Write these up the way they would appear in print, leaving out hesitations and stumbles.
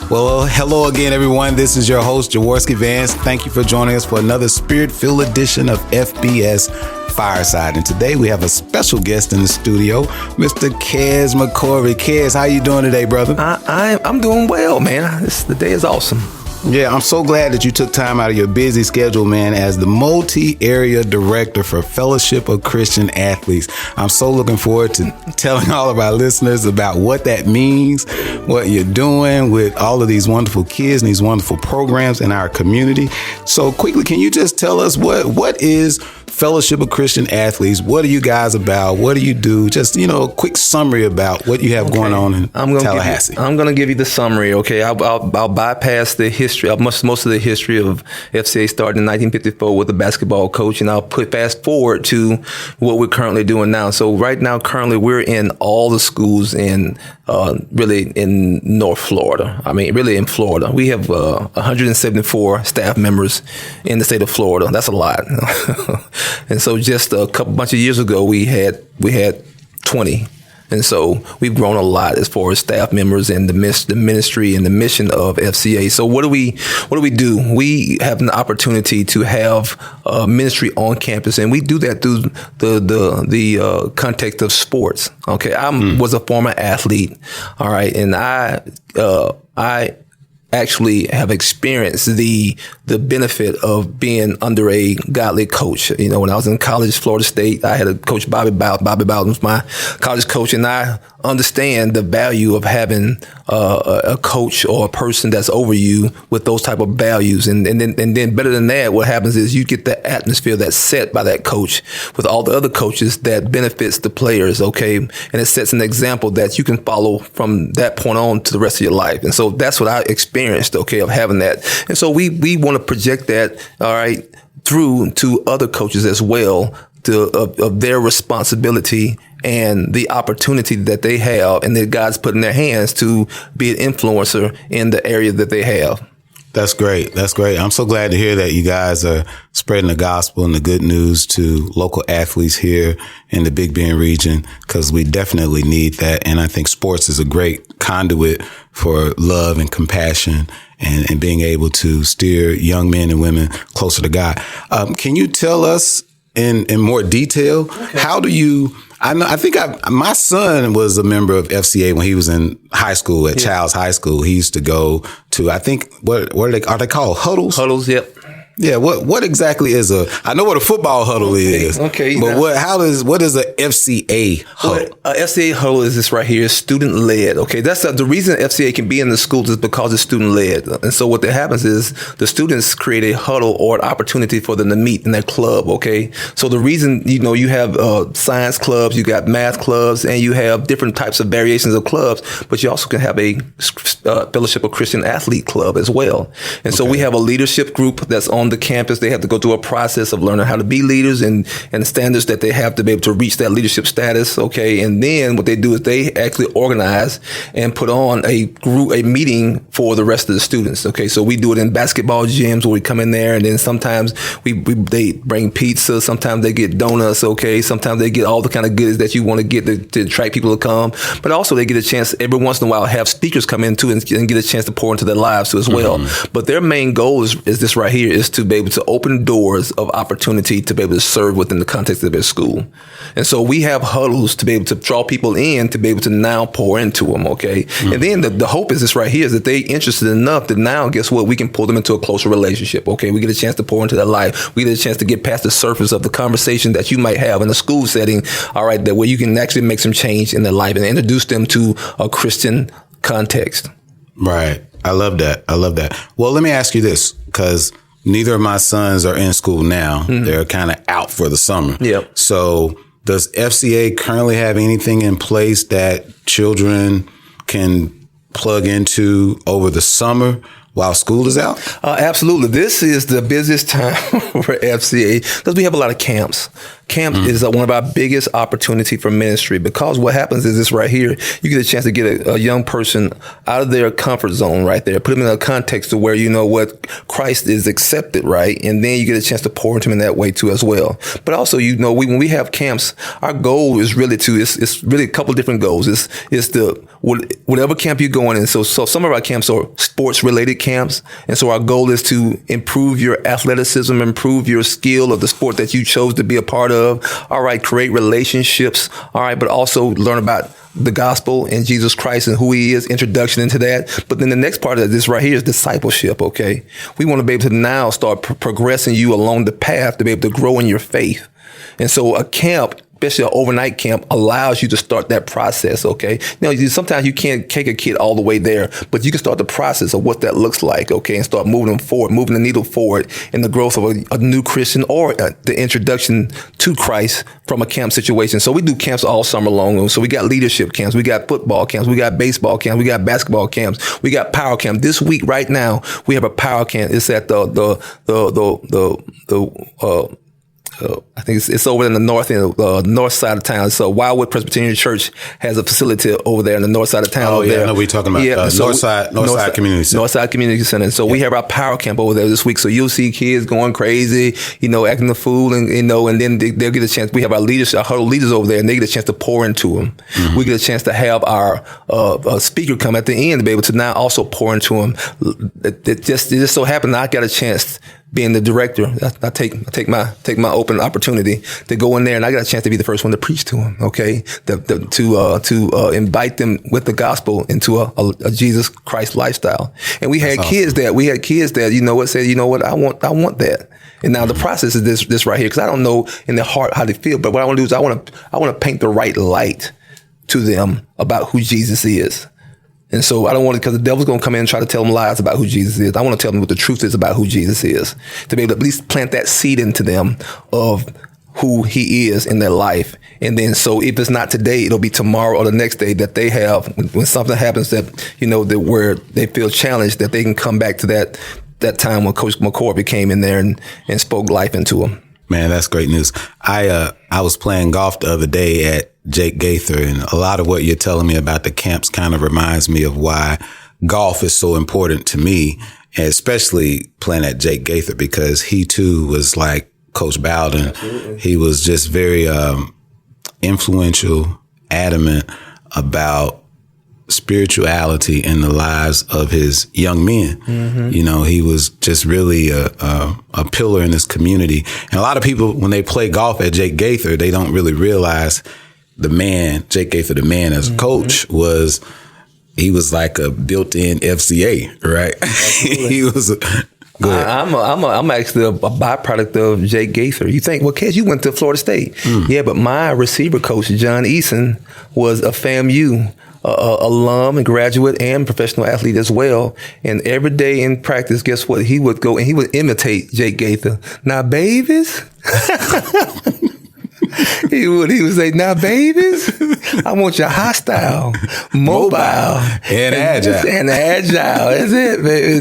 Well, hello again, everyone. This is your host, Jaworski Vance. Thank you for joining us for another spirit-filled edition of FBS Fireside. And today we have a special guest in the studio, Mr. Kez McCorvey. Kez, how you doing today, brother? I'm doing well, man. The day is awesome. Yeah, I'm so glad that you took time out of your busy schedule, man, as the multi-area director for Fellowship of Christian Athletes. I'm so looking forward to telling all of our listeners about what that means, what you're doing with all of these wonderful kids and these wonderful programs in our community. So quickly, can you just tell us what is Fellowship of Christian Athletes? What are you guys about? What do you do? Just, a quick summary about what you have going on in Tallahassee. I'm going to give you the summary, okay? I'll bypass the history. Most of the history of FCA started in 1954 with a basketball coach, and I'll put fast forward to what we're currently doing now. So right now, currently, we're in all the schools really in North Florida. Really in Florida. We have 174 staff members in the state of Florida. That's a lot. And so just a bunch of years ago, we had 20. And so we've grown a lot as far as staff members and the ministry and the mission of FCA. So what do we do? We have an opportunity to have ministry on campus, and we do that through the context of sports. Okay, I was a former athlete, all right, and I actually have experienced the benefit of being under a godly coach. When I was in college, Florida State, I had a coach, Bobby Bowden. Bobby Bowden was my college coach, and I understand the value of having a coach or a person that's over you with those type of values. And then better than that, what happens is you get the atmosphere that's set by that coach with all the other coaches that benefits the players, okay? And it sets an example that you can follow from that point on to the rest of your life. And so that's what I experienced, okay, of having that. And so we want to project that, all right, through to other coaches as well, of their responsibility and the opportunity that they have and that God's put in their hands to be an influencer in the area that they have. That's great. That's great. I'm so glad to hear that you guys are spreading the gospel and the good news to local athletes here in the Big Bend region, because we definitely need that. And I think sports is a great conduit for love and compassion and being able to steer young men and women closer to God. Can you tell us in more detail, how do you... my son was a member of FCA when he was in high school at Childs High School. He used to go to, I think, what are they called? Huddles? Huddles, yep. Yeah, what exactly is I know what a football huddle is. Okay. But what is a FCA huddle? A FCA huddle is this right here, student led. Okay. That's the reason FCA can be in the schools is because it's student led. And so what that happens is the students create a huddle or an opportunity for them to meet in their club. Okay. So the reason, you have science clubs, you got math clubs, and you have different types of variations of clubs, but you also can have a Fellowship of Christian Athlete Club as well. And so we have a leadership group that's on the campus. They have to go through a process of learning how to be leaders and the standards that they have to be able to reach that leadership status. Okay. And then what they do is they actually organize and put on a meeting for the rest of the students. Okay. So we do it in basketball gyms where we come in there, and then sometimes they bring pizza. Sometimes they get donuts. Okay. Sometimes they get all the kind of goodies that you want to get to attract people to come. But also they get a chance every once in a while have speakers come in too and get a chance to pour into their lives too as well. Mm-hmm. But their main goal is this right here, is to be able to open doors of opportunity to be able to serve within the context of their school. And so we have huddles to be able to draw people in to be able to now pour into them, okay? Mm-hmm. And then the hope is this right here, is that they interested enough that now, guess what, we can pull them into a closer relationship, okay? We get a chance to pour into their life. We get a chance to get past the surface of the conversation that you might have in a school setting, all right, that where you can actually make some change in their life and introduce them to a Christian context. Right. I love that. Well, let me ask you this, because neither of my sons are in school now. Mm-hmm. They're kind of out for the summer. Yep. So does FCA currently have anything in place that children can plug into over the summer while school is out? Absolutely. This is the busiest time for FCA because we have a lot of camps. Camp is one of our biggest opportunity for ministry, because what happens is this right here. You get a chance to get a young person out of their comfort zone right there, put them in a context to where you know what Christ is accepted, right? And then you get a chance to pour into them in that way too as well. But also, you know, when we have camps, our goal is really it's really a couple different goals. It's whatever camp you're going in. So some of our camps are sports related camps. And so our goal is to improve your athleticism, improve your skill of the sport that you chose to be a part of. All right, create relationships. All right, but also learn about the gospel and Jesus Christ and who he is, introduction into that. But then the next part of this right here is discipleship, okay? We want to be able to now start progressing you along the path to be able to grow in your faith. And so a camp, especially an overnight camp, allows you to start that process, okay? Now, sometimes you can't take a kid all the way there, but you can start the process of what that looks like, okay, and start moving them forward, moving the needle forward in the growth of a new Christian or the introduction to Christ from a camp situation. So we do camps all summer long. So we got leadership camps, we got football camps, we got baseball camps, we got basketball camps, we got power camp. This week, right now, we have a power camp. It's at I think it's over in the north side of town. So Wildwood Presbyterian Church has a facility over there in the north side of town. Oh, over yeah, there. I know we're talking about Northside Community Center. Northside Community Center. So we have our power camp over there this week. So you'll see kids going crazy, you know, acting the fool, and you know, and then they'll get a chance. We have our leaders, our huddle leaders over there, and they get a chance to pour into them. Mm-hmm. We get a chance to have our speaker come at the end to be able to now also pour into them. It just so happened I got a chance. Being the director, I take my open opportunity to go in there, and I got a chance to be the first one to preach to them. Okay, to invite them with the gospel into a Jesus Christ lifestyle. And we had kids that you know what said, you know what, I want that. And now the process is this right here, because I don't know in their heart how they feel, but what I want to do is I want to paint the right light to them about who Jesus is. And so I don't want to, because the devil's going to come in and try to tell them lies about who Jesus is. I want to tell them what the truth is about who Jesus is, to be able to at least plant that seed into them of who he is in their life. And then, so if it's not today, it'll be tomorrow or the next day that they have, when something happens that, you know, that where they feel challenged, that they can come back to that time when Coach McCorvey came in there and spoke life into them. Man, that's great news. I was playing golf the other day at Jake Gaither, and a lot of what you're telling me about the camps kind of reminds me of why golf is so important to me, and especially playing at Jake Gaither, because he too was like Coach Bowden. Absolutely. He was just very influential, adamant about spirituality in the lives of his young men. Mm-hmm. You know, he was just really a pillar in this community. And a lot of people, when they play golf at Jake Gaither, they don't really realize Jake Gaither, the man as a coach, he was like a built-in FCA, right? He was I'm actually a byproduct of Jake Gaither. You think, well, Kes, you went to Florida State. Yeah, but my receiver coach, John Eason, was a FAMU alum and graduate and professional athlete as well. And every day in practice, guess what? He would go and he would imitate Jake Gaither. Now, babies. He would say, now, babies, I want you hostile, mobile, and agile. And agile. That's it, man.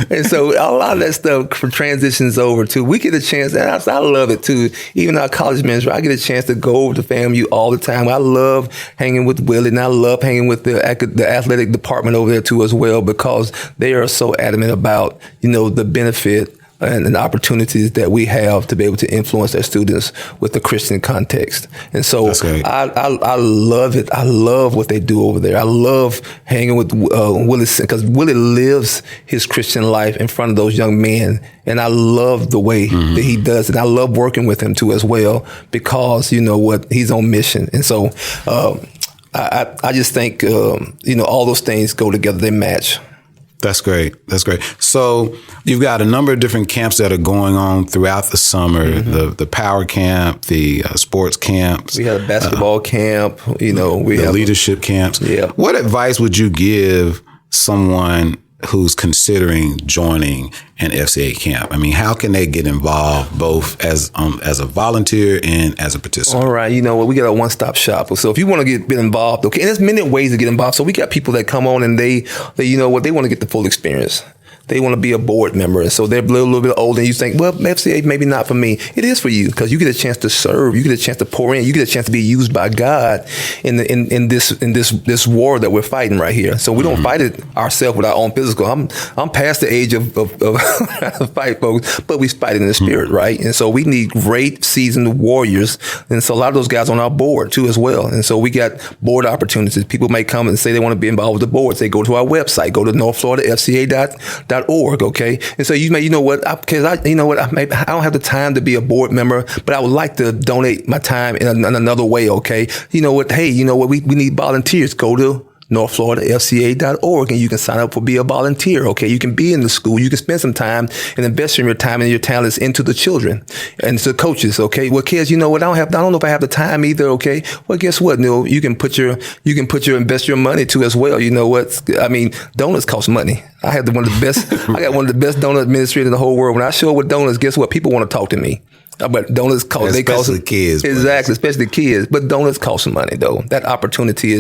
And so a lot of that stuff transitions over to, we get a chance, and I love it too. Even our college ministry, I get a chance to go over to FAMU all the time. I love hanging with Willie, and I love hanging with the athletic department over there too as well, because they are so adamant about, you know, the benefit and the opportunities that we have to be able to influence their students with the Christian context. And so I love it. I love what they do over there. I love hanging with Willie, because Willie lives his Christian life in front of those young men. And I love the way that he does it. I love working with him too as well, because, you know what, he's on mission. And so I just think, you know, all those things go together. They match. That's great. That's great. So you've got a number of different camps that are going on throughout the summer, the power camp, the sports camps. We have a basketball camp, you know. We have leadership camps. Yeah. What advice would you give someone who's considering joining an FCA camp? I mean, how can they get involved both as a volunteer and as a participant? All right. You know what? We got a one-stop shop. So if you want to get involved, okay, and there's many ways to get involved. So we got people that come on and they you know what, they want to get the full experience. they want to be a board member. And so they're a little bit older and you think, well, FCA maybe not for me. It is for you because you get a chance to serve. You get a chance to pour in. You get a chance to be used by God in this war that we're fighting right here. So we don't fight it ourselves with our own physical. I'm past the age of fight, folks, but we fight it in the spirit, right? And so we need great seasoned warriors. And so a lot of those guys on our board too as well. And so we got board opportunities. People may come and say they want to be involved with the boards. They go to our website, go to northfloridafca.org, okay? And so you know what, I don't have the time to be a board member, but I would like to donate my time in another way, okay? You know what, hey, you know what, we need volunteers. Go to northfloridafca.org and you can sign up for be a volunteer. Okay, you can be in the school. You can spend some time and invest in your time and your talents into the children and to coaches. Okay, well, kids, you know what? I don't know if I have the time either. Okay, well, guess what? No, you can invest your money too as well. You know what? I mean, donuts cost money. I got one of the best donut administrators in the whole world. When I show up with donuts, guess what? People want to talk to me. But donuts cost, especially kids. Exactly, especially kids. But donuts cost some money, though. That opportunity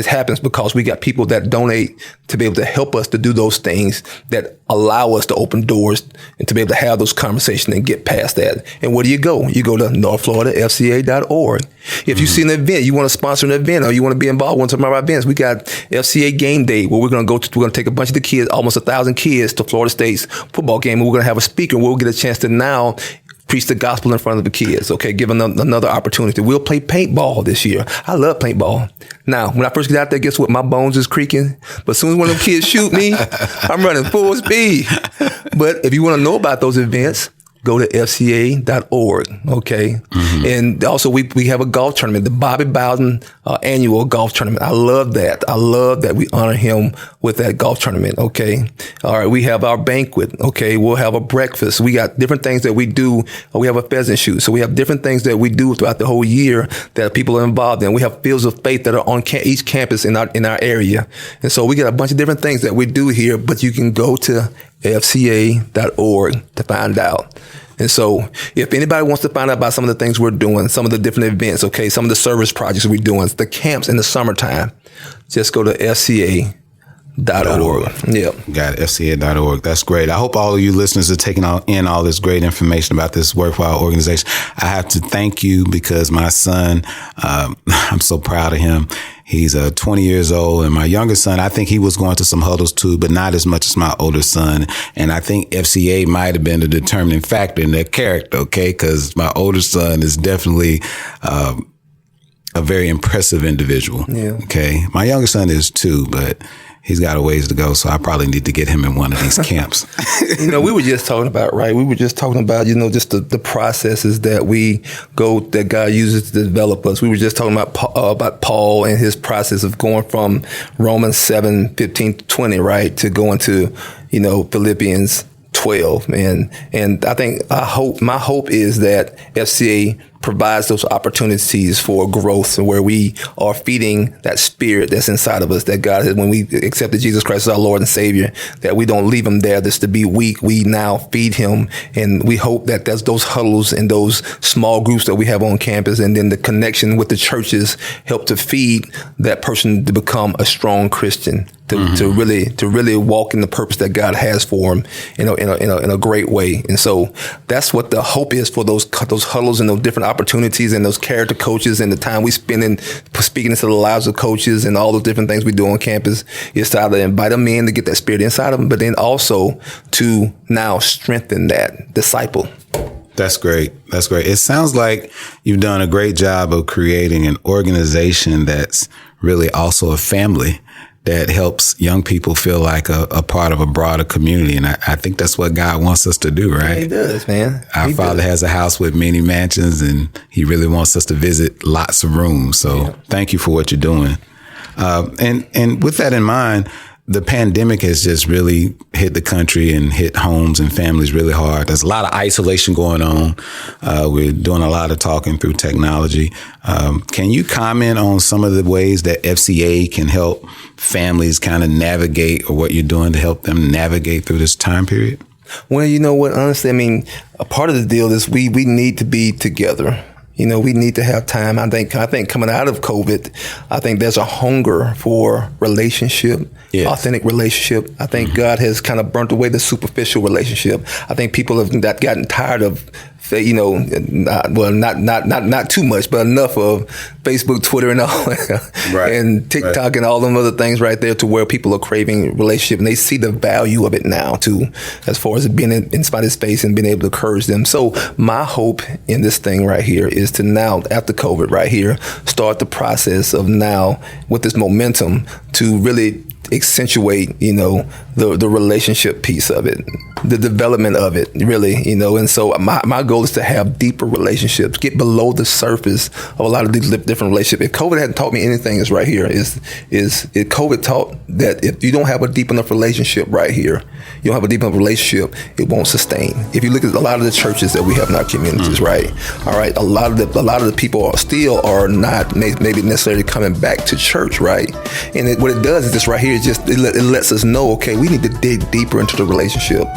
happens because we got people that donate to be able to help us to do those things that allow us to open doors and to be able to have those conversations and get past that. And where do? You go to northfloridafca.org. If you see an event, you want to sponsor an event, or you want to be involved in some of our events, we got FCA Game Day where we're going to take a bunch of the kids, almost 1,000 kids, to Florida State's football game, and we're going to have a speaker. We'll get a chance to now preach the gospel in front of the kids, okay? Give them another opportunity. We'll play paintball this year. I love paintball. Now, when I first get out there, guess what? My bones is creaking. But as soon as one of them kids shoot me, I'm running full speed. But if you want to know about those events, go to fca.org, okay? Mm-hmm. And also, we have a golf tournament, the Bobby Bowden annual golf tournament. I love that. We honor him with that golf tournament, okay? All right, we have our banquet, okay? We'll have a breakfast. We got different things that we do. We have a pheasant shoot. So we have different things that we do throughout the whole year that people are involved in. We have fields of faith that are on each campus in our area. And so we got a bunch of different things that we do here, but you can go to fca.org to find out. And so if anybody wants to find out about some of the things we're doing, some of the different events, okay, some of the service projects we're doing, the camps in the summertime, just go to fca.org. Yep. Got it, fca.org. That's great. I hope all of you listeners are taking in all this great information about this worthwhile organization. I have to thank you because my son, I'm so proud of him. He's 20 years old, and my younger son, I think he was going to some huddles too, but not as much as my older son. And I think FCA might have been the determining factor in their character, okay? Because my older son is definitely a very impressive individual, okay? My younger son is too, but he's got a ways to go, so I probably need to get him in one of these camps. We were just talking about, right? We were just talking about, just the processes that God uses to develop us. We were just talking about Paul and his process of going from Romans 7:15-20, right, to going to, Philippians 12. And I think my hope is that FCA provides those opportunities for growth and where we are feeding that spirit that's inside of us that God has, when we accepted Jesus Christ as our Lord and Savior, that we don't leave him there just to be weak. We now feed him. And we hope that that's those huddles and those small groups that we have on campus, and then the connection with the churches help to feed that person to become a strong Christian, to really walk in the purpose that God has for him in a great way. And so that's what the hope is for those huddles and those different opportunities and those character coaches and the time we spend in speaking into the lives of coaches and all those different things we do on campus is to either invite them in to get that spirit inside of them, but then also to now strengthen that disciple. That's great. That's great. It sounds like you've done a great job of creating an organization that's really also a family that helps young people feel like a part of a broader community. And I think that's what God wants us to do, right? Yeah, he does, man. Our Father has a house with many mansions, and he really wants us to visit lots of rooms. So Thank you for what you're doing. And with that in mind, the pandemic has just really hit the country and hit homes and families really hard. There's a lot of isolation going on. We're doing a lot of talking through technology. Can you comment on some of the ways that FCA can help families kind of navigate, or what you're doing to help them navigate through this time period? Well, you know what? Honestly, I mean, a part of the deal is we need to be together. You know, we need to have time. I think coming out of COVID, I think there's a hunger for relationship, authentic relationship. I think God has kind of burnt away the superficial relationship. I think people have gotten tired of, you know, not too much, but enough of Facebook, Twitter, and all, and TikTok and all them other things right there, to where people are craving relationship, and they see the value of it now too, as far as being in somebody's face and being able to encourage them. So my hope in this thing right here is to now, after COVID right here, start the process of now with this momentum to really accentuate, you know, the relationship piece of it, the development of it, really, you know. And so my goal is to have deeper relationships, get below the surface of a lot of these different relationships. If COVID hadn't taught me anything, is right here, is COVID taught that if you don't have a deep enough relationship right here, you don't have a deep enough relationship, it won't sustain. If you look at a lot of the churches that we have in our communities, right, all right, a lot of the people are not maybe necessarily coming back to church, right. And what it does is this right here, it lets us know, okay, we need to dig deeper into the relationship.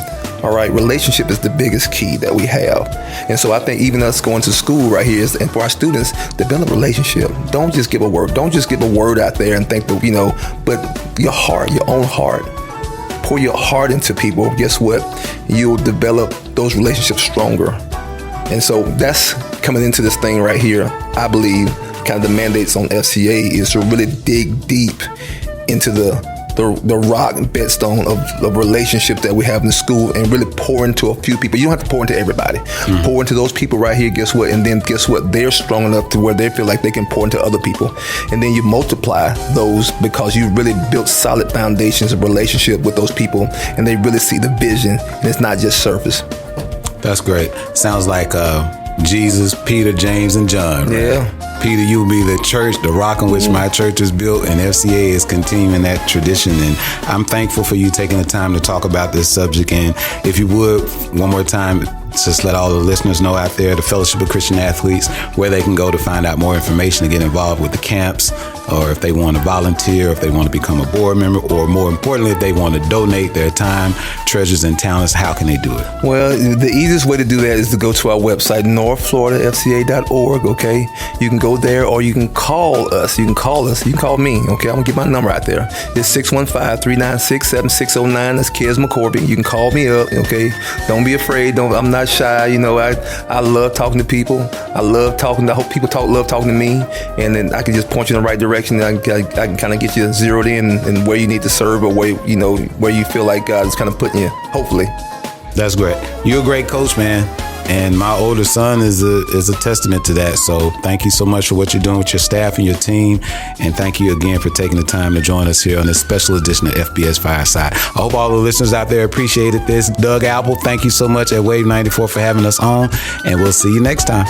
All right, relationship is the biggest key that we have. And so I think even us going to school right here and for our students, develop a relationship. Don't just give a word. Don't just give a word out there and think that, you know, but your heart, your own heart. Pour your heart into people. Guess what? You'll develop those relationships stronger. And so that's coming into this thing right here. I believe kind of the mandates on FCA is to really dig deep into the rock and bedstone of relationship that we have in the school, and really pour into a few people. You don't have to pour into everybody. Pour into those people right here, guess what? And then guess what? They're strong enough to where they feel like they can pour into other people. And then you multiply those, because you really built solid foundations of relationship with those people, and they really see the vision, and it's not just surface. That's great. Sounds like Jesus, Peter, James, and John. Right? Yeah. Peter, you will be the church, the rock on which my church is built, and FCA is continuing that tradition. And I'm thankful for you taking the time to talk about this subject. And if you would, one more time, just let all the listeners know out there, the Fellowship of Christian Athletes, where they can go to find out more information to get involved with the camps, or if they want to volunteer, if they want to become a board member, or more importantly, if they want to donate their time, treasures, and talents, how can they do it? Well, the easiest way to do that is to go to our website, northfloridafca.org, okay? You can go there, or you can call us. You can call me, okay? I'm going to get my number out there. It's 615-396-7609. That's Kez McCorvey. You can call me up, okay? Don't be afraid. I'm not shy. You know, I love talking to people. I hope people love talking to me, and then I can just point you in the right direction. I can kind of get you zeroed in and where you need to serve, or where you feel like God is kind of putting you, hopefully. That's great. You're a great coach, man. And my older son is a testament to that. So thank you so much for what you're doing with your staff and your team. And thank you again for taking the time to join us here on this special edition of FBS Fireside. I hope all the listeners out there appreciated this. Doug Apple, thank you so much at Wave 94 for having us on. And we'll see you next time.